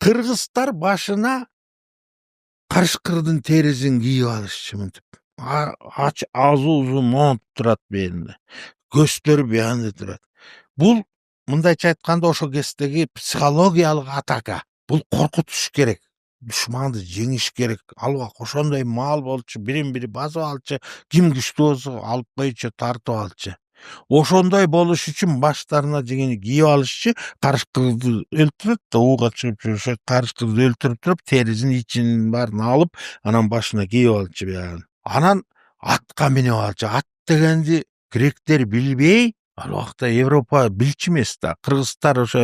Kırgızlar başına Kaşkır'dın terizin giyip alışçı mıntip. Aç ağzı uzun mont durat belinde. Gösteri beyanı durat. Bul mındayça aytkanda ошо кездеги психологиялык атака. Бул коркутуш керек. Душманды жеңиш керек. Ал убак ошондой мал болчу, бирин-бири басып алчу, ким күчтүү болсо алып койчу, тартып алчу. Ошондой болуш үчүн баштарына дегени кийип алышчы, карышкырды өлтүрөт да ууга чыгып ошо карышкырды өлтүрүп туруп терисин ичинин баарын алып, анан башына кийип алчу баягы. Анан атка минип алчу. Ат дегенди гректер билбей, ал убакта Европа билчү эмес да. Кыргыздар ошо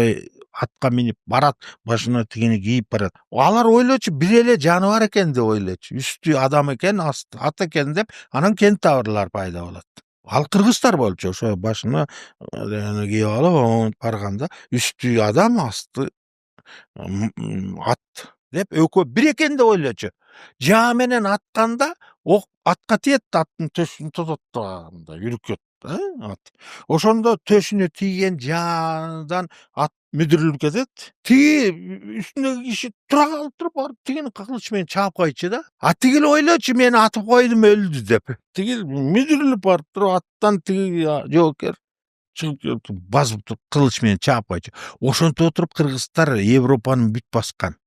атка минип барат, башына тигини кийип барат. Алар ойлочу бир эле жаныбар экен деп ойлочу. Үстү адам экен, асты ат экен деп, анан кентаврлар пайда болот. Ал кыргыздар болчу. Ошо башына кийип алып барганда үстү адам, асты ат деп экөө бир экен деп ойлочу. Жаа менен атканда ок атка тиет, аттын төшүн тотот да үркөт. Ат. Ошондо төшүнө тийген жаадан ат мүдүрүлүп кетет. Тиги үстүндөгү киши тура калып туруп, барып тигини кылыч менен чаап койчу да. А тигил ойлочу мен атып койдум өлдү деп. Тигил мүдүрүлүп барып туруп аттан тиги жоокер чыгып басып туруп кылыч менен чаап койчу. Ошентип отуруп кыргыздар Европаны бүт баскан.